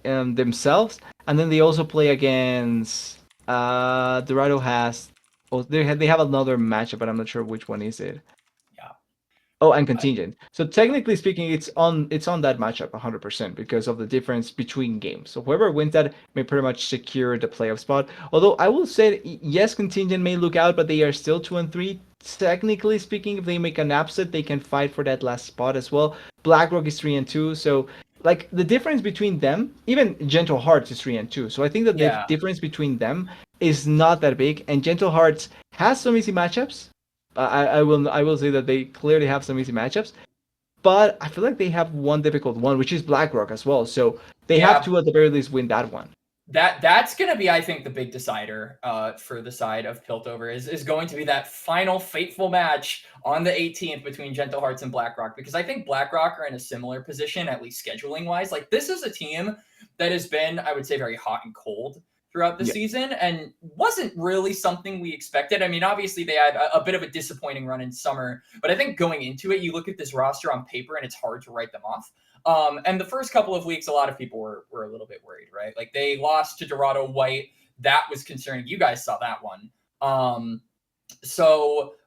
themselves, and then they also play against Dorado has. Oh, they have another matchup, but I'm not sure which one is it. Oh, and Contingent. So technically speaking, it's on that matchup 100% because of the difference between games. So whoever wins that may pretty much secure the playoff spot. Although I will say, yes, Contingent may look out, but they are still 2 and 3. Technically speaking, if they make an upset, they can fight for that last spot as well. BlackRock is 3 and 2. So like the difference between them, even Gentle Hearts is 3 and 2. So I think that the difference between them is not that big. And Gentle Hearts has some easy matchups. I will say that they clearly have some easy matchups, but I feel like they have one difficult one, which is BlackRock as well. So they have to at the very least win that one. That's gonna be, I think, the big decider for the side of Piltover is going to be that final fateful match on the 18th between Gentle Hearts and BlackRock, because I think BlackRock are in a similar position, at least scheduling wise. Like this is a team that has been, I would say, very hot and cold throughout the season and wasn't really something we expected. I mean, obviously they had a bit of a disappointing run in summer, but I think going into it, you look at this roster on paper and it's hard to write them off. And the first couple of weeks, a lot of people were a little bit worried, right? Like they lost to Dorado White. That was concerning. You guys saw that one.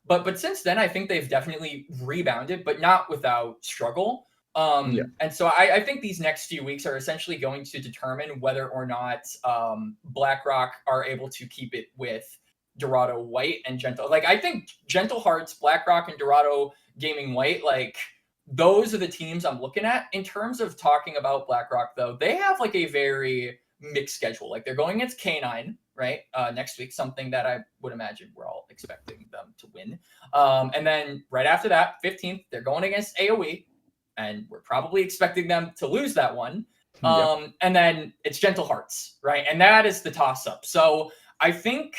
But since then, I think they've definitely rebounded, but not without struggle. And so I think these next few weeks are essentially going to determine whether or not BlackRock are able to keep it with Dorado White and Gentle. Like I think Gentle Hearts, BlackRock, and Dorado Gaming White, like those are the teams I'm looking at. In terms of talking about BlackRock, though, they have like a very mixed schedule. Like they're going against K9, right? Next week, something that I would imagine we're all expecting them to win. And then right after that, 15th, they're going against AoE, and we're probably expecting them to lose that one. And then it's Gentle Hearts, right? And that is the toss-up. So I think,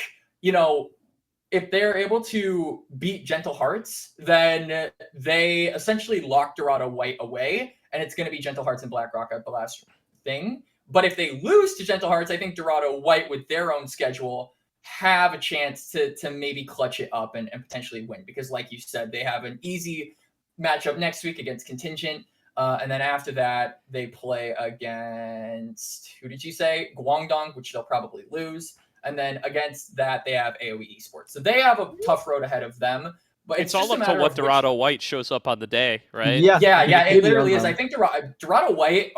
if they're able to beat Gentle Hearts, then they essentially lock Dorado White away, and it's going to be Gentle Hearts and BlackRock at the last thing. But if they lose to Gentle Hearts, I think Dorado White, with their own schedule, have a chance to maybe clutch it up and potentially win. Because like you said, they have an easy matchup next week against Contingent. And then after that, they play against, who did you say? Guangdong, which they'll probably lose. And then against that, they have AoE Esports. So they have a tough road ahead of them. But it's all up to what Dorado White shows up on the day, right? Yeah, it literally is. I think Dorado White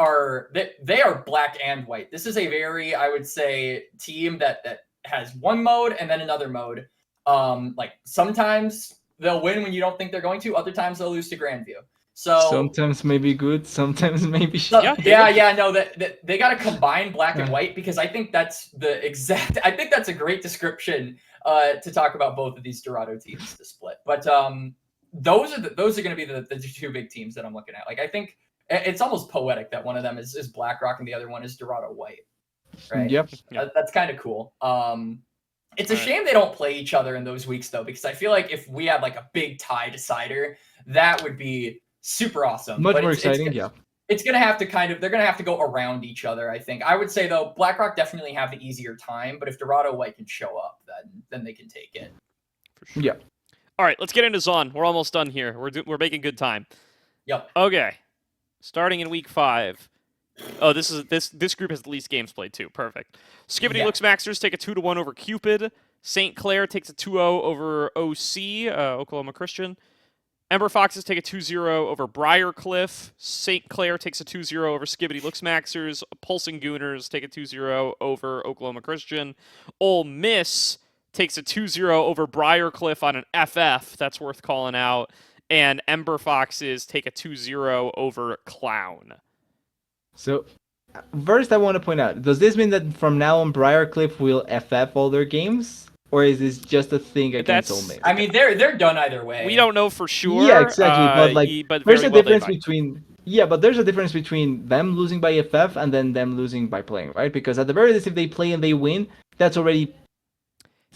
they are black and white. This is a very, I would say, team that has one mode and then another mode. Like sometimes they'll win when you don't think they're going to. Other times they'll lose to Grandview. So sometimes maybe good, sometimes maybe shit. No, that they got to combine black and white, because I think that's a great description to talk about both of these Dorado teams to split. But those are going to be the two big teams that I'm looking at. Like I think it's almost poetic that one of them is BlackRock and the other one is Dorado White. Right? Yep. That's kind of cool. It's a shame they don't play each other in those weeks though, because I feel like if we had like a big tie decider, that would be super awesome. Much more exciting, It's going to have to they're going to have to go around each other, I think. I would say, though, BlackRock definitely have the easier time, but if Dorado White can show up, then they can take it. For sure. Yeah. All right, let's get into Zaun. We're almost done here. We're making good time. Yep. Okay. Starting in week 5. Oh, this group has the least games played, too. Perfect. Skibbity Looks Maxers take a 2-1 over Cupid. St. Clair takes a 2-0 over OC, Oklahoma Christian. Ember Foxes take a 2-0 over Briarcliff. St. Clair takes a 2-0 over Skibbity Looks Maxers. Pulsing Gooners take a 2-0 over Oklahoma Christian. Ole Miss takes a 2-0 over Briarcliff on an FF. That's worth calling out. And Ember Foxes take a 2-0 over Clown. So, first I want to point out, does this mean that from now on Briarcliff will FF all their games? Or is this just a thing against Ole Miss? I mean, they're done either way. We don't know for sure. Yeah, exactly. But there's a difference between there's a difference between them losing by FF and then them losing by playing, right? Because at the very least, if they play and they win, that's already.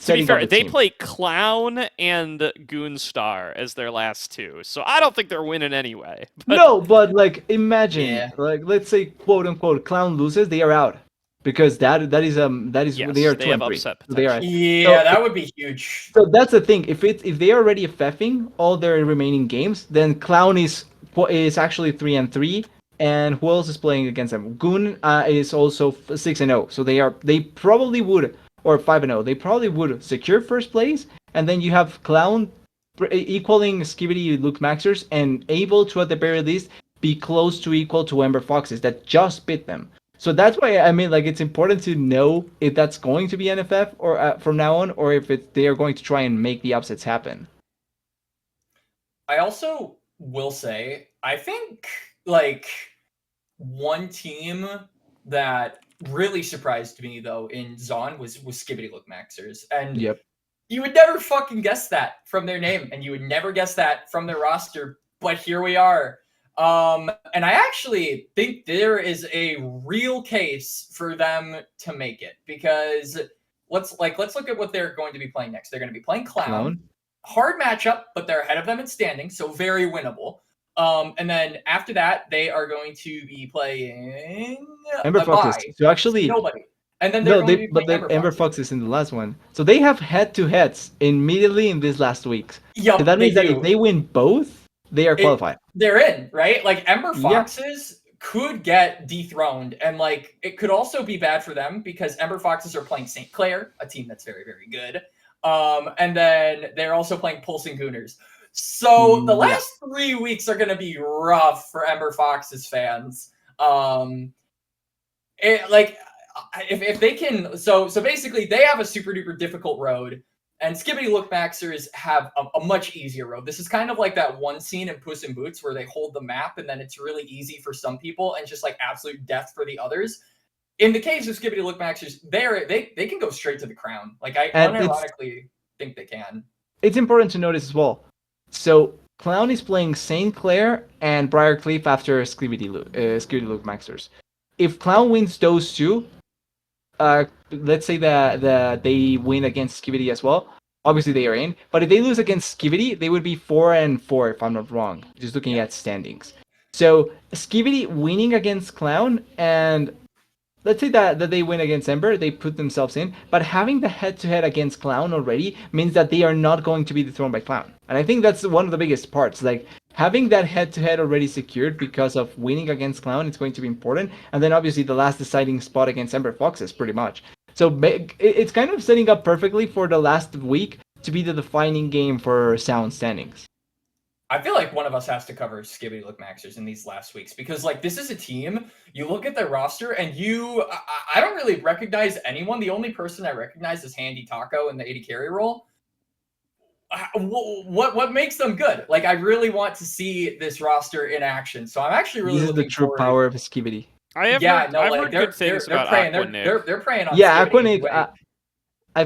To be fair, they play Clown and Goonstar as their last two, so I don't think they're winning anyway. But... No, but like imagine, like let's say quote unquote Clown loses, they are out. Because that is yes, they are they 2 have and 3. Upset They are, that would be huge. So that's the thing. If they are already FFing all their remaining games, then Clown is actually 3 and 3, and who else is playing against them? Goon is also 6 and 0. So they probably would, or 5 and 0. They probably would secure first place, and then you have Clown equaling Skibbity Luke Maxers and able to at the very least be close to equal to Ember Foxes that just beat them. So that's why I mean, like, it's important to know if that's going to be NFF or from now on, or if they are going to try and make the upsets happen. I also will say, I think like one team that really surprised me though in Zaun was Skibbity Look Maxers, and you would never fucking guess that from their name, and you would never guess that from their roster, but here we are. And I actually think there is a real case for them to make it, because let's look at what they're going to be playing next. They're going to be playing Clown. Hard matchup, but they're ahead of them in standing, so very winnable. And then after that, they are going to be playing Ember Foxes. So actually, nobody. And then they're Ember Foxes in the last one. So they have head-to-heads immediately in these last weeks. Yep, so that means that if they win both, they are qualified. They're in, right? Like Ember Foxes could get dethroned, and like it could also be bad for them because Ember Foxes are playing St. Clair, a team that's very, very good. And then they're also playing Pulsing Gooners. So the last 3 weeks are going to be rough for Ember Foxes fans. If they can, so basically they have a super duper difficult road. And Skibbity Look Maxers have a much easier road. This is kind of like that one scene in Puss in Boots where they hold the map and then it's really easy for some people and just like absolute death for the others. In the case of Skibbity Look Maxers, they can go straight to the crown. Like I unironically think they can. It's important to notice as well. So Clown is playing St. Clair and Briarcliff after Skibbity Look Maxers. If Clown wins those two, let's say that they win against Skibbity as well. Obviously, they are in. But if they lose against Skibbity, they would be 4-4, if I'm not wrong. Just looking at standings. So Skibbity winning against Clown, and let's say that they win against Ember, they put themselves in. But having the head-to-head against Clown already means that they are not going to be dethroned by Clown. And I think that's one of the biggest parts. Like, having that head-to-head already secured because of winning against Clown, it's going to be important. And then obviously the last deciding spot against Ember Foxes, pretty much. So it's kind of setting up perfectly for the last week to be the defining game for Sound standings. I feel like one of us has to cover Skibbity Look Maxers in these last weeks because, like, this is a team. You look at their roster, and I don't really recognize anyone. The only person I recognize is Handy Taco in the 80 carry role. What makes them good? Like, I really want to see this roster in action. So I'm actually really looking This is the true forward. power of Skibbity. I've heard good things about Aquanik. They're preying on Aquanik. Skibbity. I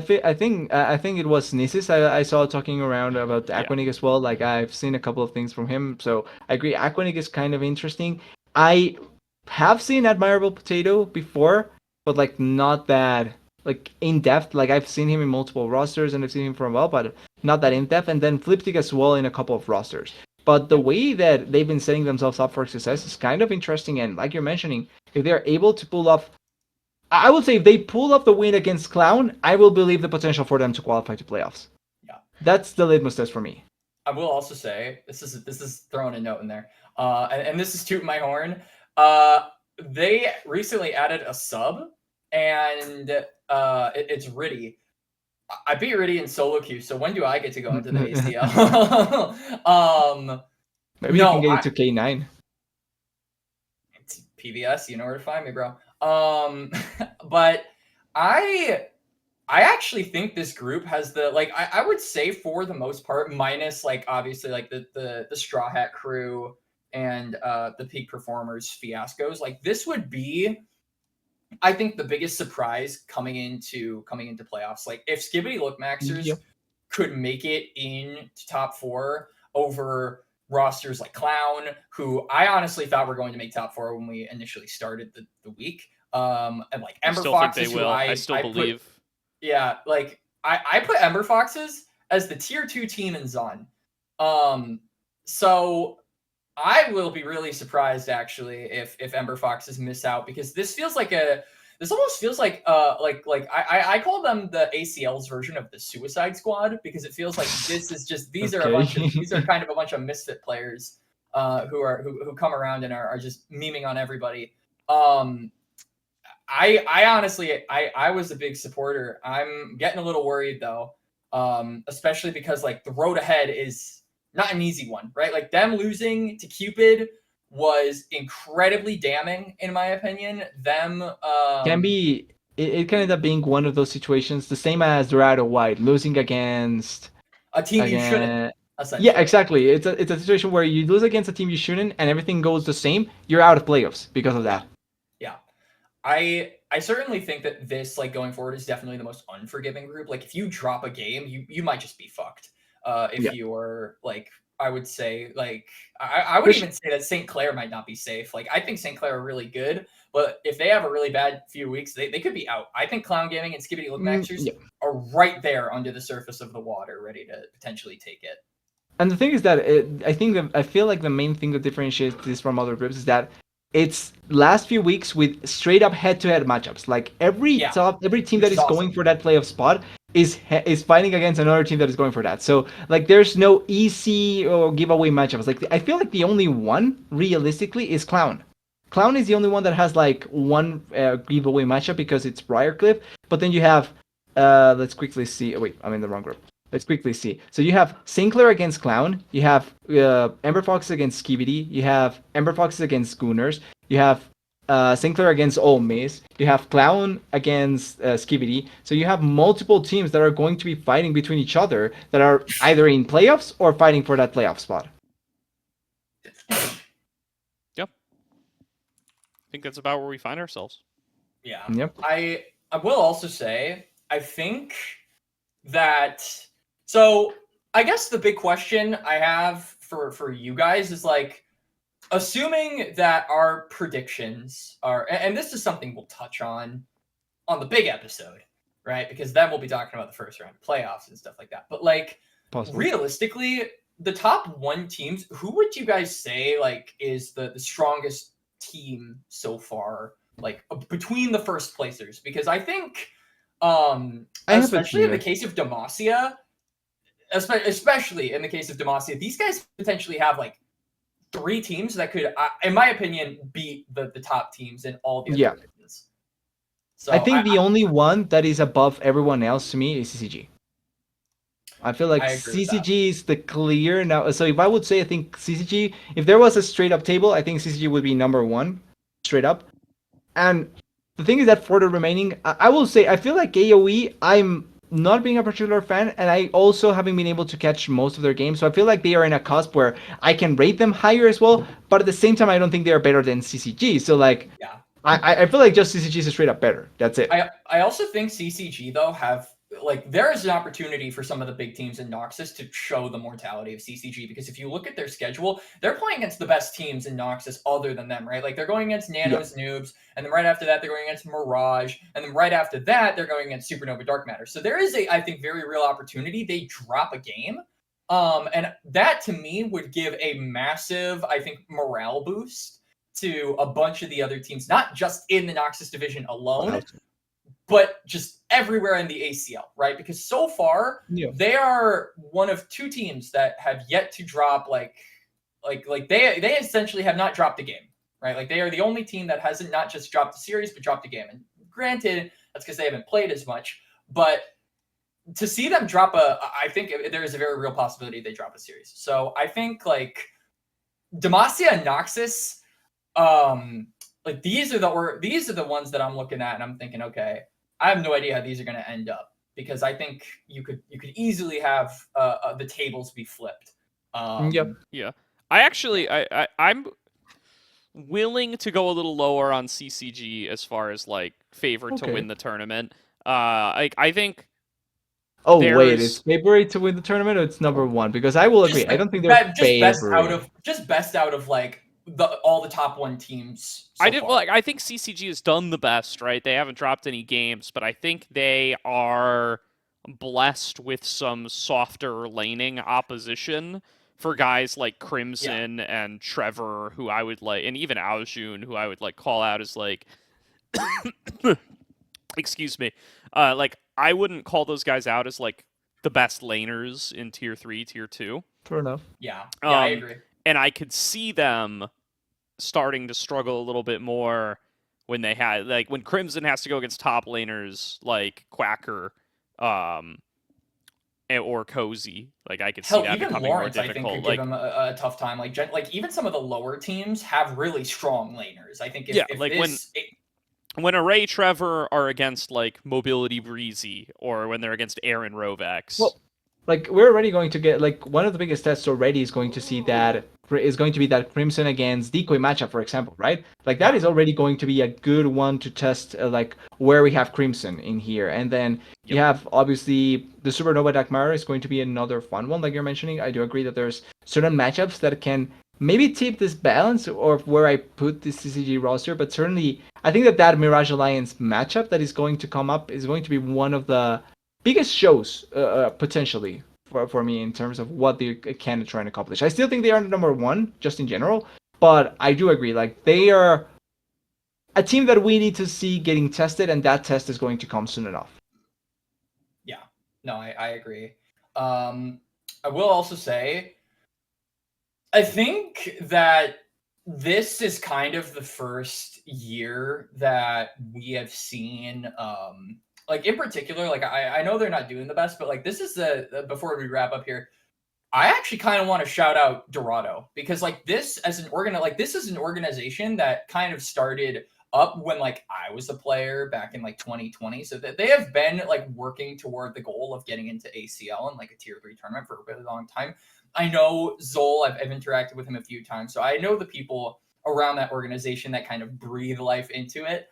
think it was Nisis I saw talking around about Aquanik as well. Like, I've seen a couple of things from him, so I agree. Aquanik is kind of interesting. I have seen Admirable Potato before, but like not that like in depth. Like, I've seen him in multiple rosters and I've seen him for a while, but not that in depth. And then Flipstick as well in a couple of rosters. But the way that they've been setting themselves up for success is kind of interesting. And like you're mentioning, if they're able to pull off, I would say if they pull off the win against Clown, I will believe the potential for them to qualify to playoffs. Yeah, that's the litmus test for me. I will also say this is throwing a note in there, and this is tooting my horn. They recently added a sub, and it's Riddy. I beat Riddy in solo queue, so when do I get to go into the ACL? Maybe you can get into K9. It's PBS, you know where to find me, bro. But I actually think this group has the, like, I would say for the most part, minus like obviously like the Straw Hat crew and the Peak Performers fiascos, like this would be, I think, the biggest surprise coming into playoffs. Like, if Skibbity Look Maxers could make it into top 4 over rosters like Clown, who I honestly thought were going to make top 4 when we initially started the week, and like Ember Foxes, who I still believe. Like I put Ember Foxes as the tier 2 team in Zaun. So I will be really surprised actually if Ember Foxes miss out, because this almost feels like I call them the ACL's version of the Suicide Squad, because it feels like this is just these are kind of a bunch of misfit players who come around and are just memeing on everybody. I honestly I was a big supporter. I'm getting a little worried though, especially because like the road ahead is not an easy one, right? Like them losing to Cupid was incredibly damning, in my opinion. Them can be it can end up being one of those situations, the same as Dorado White losing against a team you shouldn't. Yeah, exactly. It's a situation where you lose against a team you shouldn't, and everything goes the same. You're out of playoffs because of that. Yeah. I certainly think that this, like, going forward, is definitely the most unforgiving group. Like, if you drop a game, you might just be fucked. If you're like, I would say, like, I would even say that St. Clair might not be safe. Like, I think St. Clair are really good, but if they have a really bad few weeks, they could be out. I think Clown Gaming and Skibbity Look Maxers are right there under the surface of the water, ready to potentially take it. And the thing is that I feel like the main thing that differentiates this from other groups is that it's last few weeks with straight up head-to-head matchups. Like every team that is going for that playoff spot is fighting against another team that is going for that. So like there's no easy or giveaway matchups. Like I feel like the only one realistically is Clown. Clown is the only one that has like one giveaway matchup because it's Briarcliff. But then you have let's quickly see. Oh, wait, I'm in the wrong group. Let's quickly see. So you have Sinclair against Clown. You have Ember Foxes against Skibbity. You have Ember Foxes against Schooners. You have Sinclair against Ole Miss. You have Clown against Skibidi. So you have multiple teams that are going to be fighting between each other that are either in playoffs or fighting for that playoff spot. Yep. I think that's about where we find ourselves. Yeah. Yep. I will also say, I think that, so I guess the big question I have for you guys is like, assuming that our predictions are, and this is something we'll touch on the big episode, right? Because then we'll be talking about the first round playoffs and stuff like that. But like, Possibly. realistically, the top 1 teams, who would you guys say like is the strongest team so far, like between the first placers? Because I think, especially in the case of Demacia, especially in the case of Demacia, these guys potentially have like 3 teams that could, in my opinion, beat the top teams in all the other divisions. So I think the only one that is above everyone else to me is CCG. I feel like CCG is the clear now. So if I would say, I think CCG, if there was a straight up table, I think CCG would be number 1, straight up. And the thing is that for the remaining, I will say, I feel like AOE, I'm not being a particular fan, and I also haven't been able to catch most of their games. So I feel like they are in a cusp where I can rate them higher as well. But at the same time, I don't think they are better than CCG. So like, yeah. I feel like just CCG is straight up better. That's it. I also think CCG though have, like, there is an opportunity for some of the big teams in Noxus to show the mortality of CCG, because if you look at their schedule, they're playing against the best teams in Noxus other than them, right? Like they're going against Nanos, Noobs, and then right after that they're going against Mirage, and then right after that they're going against Supernova Dark Matter. So there is a, I think, very real opportunity they drop a game. And that to me would give a massive, I think, morale boost to a bunch of the other teams, not just in the Noxus division alone, but just everywhere in the ACL, right? Because so far, they are one of 2 teams that have yet to drop, like they essentially have not dropped a game, right? Like they are the only team that hasn't not just dropped the series, but dropped a game. And granted, that's because they haven't played as much, but to see them drop I think there is a very real possibility they drop a series. So I think like Demacia and Noxus, like these are the ones that I'm looking at and I'm thinking, okay, I have no idea how these are going to end up, because I think you could easily have the tables be flipped. Yeah. I'm willing to go a little lower on CCG as far as like favorite to win the tournament. I think. Oh wait, is favorite to win the tournament, or it's number 1? Because I will agree, like, I don't think they're favorite. best out of like all the top 1 teams. So I think CCG has done the best, right? They haven't dropped any games, but I think they are blessed with some softer laning opposition for guys like Crimson and Trevor, who I would like, and even Aojun, who I would like call out as like, excuse me, like I wouldn't call those guys out as like the best laners in tier 3, tier 2. Fair enough. Yeah, I agree. And I could see them starting to struggle a little bit more when they had, like, when Crimson has to go against top laners like Quacker, or Cozy. Like I could see that even becoming Lawrence, more difficult. I think, could give them a tough time. Like even some of the lower teams have really strong laners. I think when Array Trevor are against like Mobility Breezy, or when they're against Aaron Rovex. Well, like we're already going to get, like, one of the biggest tests already is going to see that is going to be that Crimson against Decoy matchup, for example, right? Like that is already going to be a good one to test, like where we have Crimson in here, and then you have obviously the Supernova Dark Matter is going to be another fun one, like you're mentioning. I do agree that there's certain matchups that can maybe tip this balance or where I put this CCG roster, but certainly I think that Mirage Alliance matchup that is going to come up is going to be one of the biggest shows potentially for me in terms of what they can try and accomplish. I still think they are number 1 just in general, but I do agree, like they are a team that we need to see getting tested, and that test is going to come soon enough. Yeah, no, I agree. I will also say, I think that this is kind of the first year that we have seen, like in particular, like I know they're not doing the best, but like this is before we wrap up here, I actually kind of want to shout out Dorado because like this as an this is an organization that kind of started up when like I was a player back in like 2020. So that they have been like working toward the goal of getting into ACL and like a tier 3 tournament for a really long time. I know Zol, I've interacted with him a few times. So I know the people around that organization that kind of breathe life into it.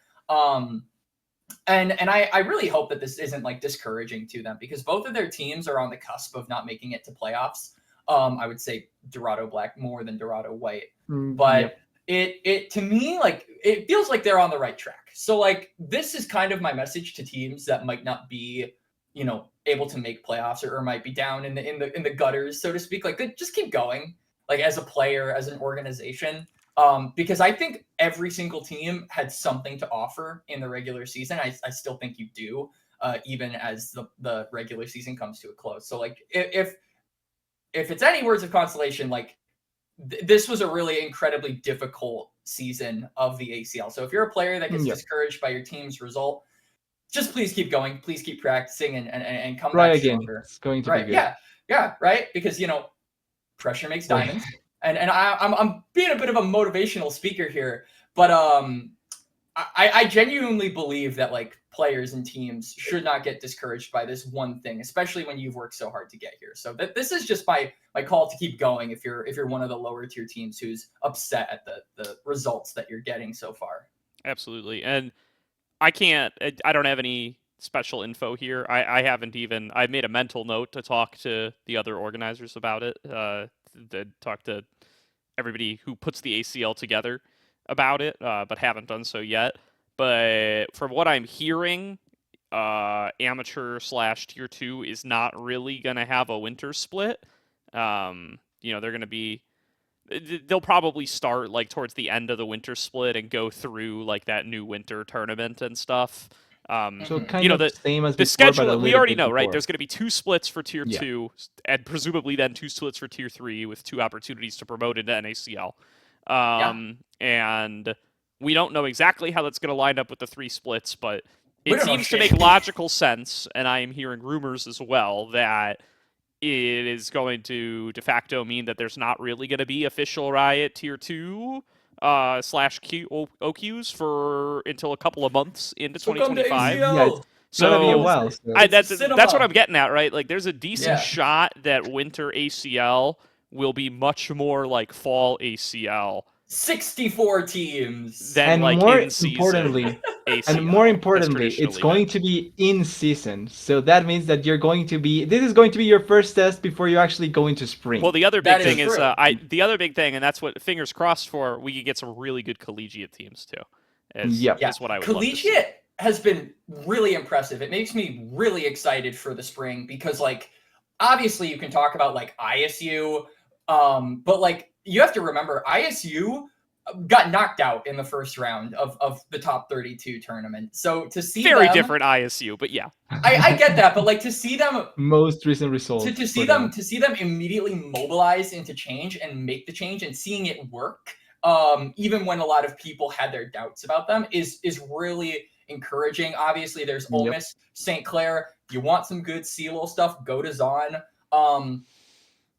And I really hope that this isn't like discouraging to them because both of their teams are on the cusp of not making it to playoffs. I would say Dorado Black more than Dorado White, but it to me like it feels like they're on the right track. So like this is kind of my message to teams that might not be, you know, able to make playoffs or might be down in the gutters, so to speak. Like just keep going. Like as a player, as an organization. Because I think every single team had something to offer in the regular season. I still think you do, even as the regular season comes to a close. So like if it's any words of consolation, like this was a really incredibly difficult season of the ACL. So if you're a player that gets discouraged by your team's result, just please keep going. Please keep practicing and come back stronger. It's going to be good. Yeah, right. Because pressure makes diamonds. And I'm being a bit of a motivational speaker here, but I genuinely believe that like players and teams should not get discouraged by this one thing, especially when you've worked so hard to get here. So this is just my call to keep going if you're one of the lower tier teams who's upset at the results that you're getting so far. Absolutely. And I don't have any special info here. I made a mental note to talk to the other organizers about it, to talk to everybody who puts the ACL together about it, but haven't done so yet. But from what I'm hearing, amateur / tier 2 is not really going to have a winter split. They're going to be, they'll probably start like towards the end of the winter split and go through like that new winter tournament and stuff. So kind of the same as the before, schedule, but we already know, before. right? There's going to be 2 splits for tier 2, and presumably then 2 splits for tier 3 with 2 opportunities to promote into NACL. And we don't know exactly how that's going to line up with the 3 splits, but it seems to make logical sense. And I am hearing rumors as well that it is going to de facto mean that there's not really going to be official Riot tier 2 / OQs for until a couple of months into 2025. So gonna be a while. That's what I'm getting at, right? Like, there's a decent shot that winter ACL will be much more like fall ACL. 64 teams. Than and like more in-season importantly, ACL, and more importantly, it's going to be in season. So that means that this is going to be your first test before you actually go into spring. Well, the other big thing is the other big thing, and that's what fingers crossed for, we could get some really good collegiate teams too. That's what I would love to see. Collegiate has been really impressive. It makes me really excited for the spring because like obviously you can talk about like ISU, but like you have to remember ISU got knocked out in the first round of the top 32 tournament. So to see very different ISU, but yeah, I get that. But like to see them most recent results to see them immediately mobilize into change and make the change and seeing it work, even when a lot of people had their doubts about them is really encouraging. Obviously, there's Ole Miss, St. Clair. You want some good CELO stuff? Go to Zaun.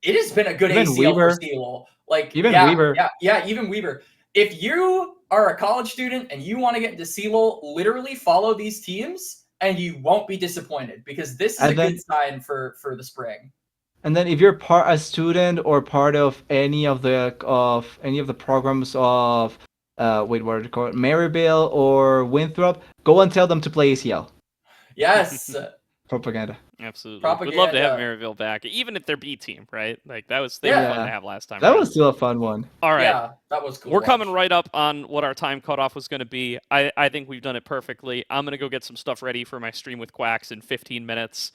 It has been a good even ACL Weaver. for CELO. Like Weaver. Yeah, even Weaver. If you are a college student and you want to get into CELO, literally follow these teams and you won't be disappointed because this is good sign for the spring. And then if you're a student or part of any of the programs of what are they called? Maryville or Winthrop, go and tell them to play ACL. Yes. Propaganda. Absolutely. We'd love to have Maryville back, even if they're B team, right? Like they were fun to have last time. That was still a fun one. All right. Yeah, that was cool. We're coming right up on what our time cutoff was going to be. I think we've done it perfectly. I'm going to go get some stuff ready for my stream with Quax in 15 minutes.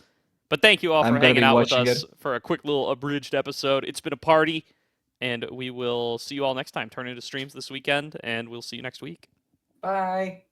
But thank you all for hanging out with us for a quick little abridged episode. It's been a party, and we will see you all next time. Turn into streams this weekend, and we'll see you next week. Bye.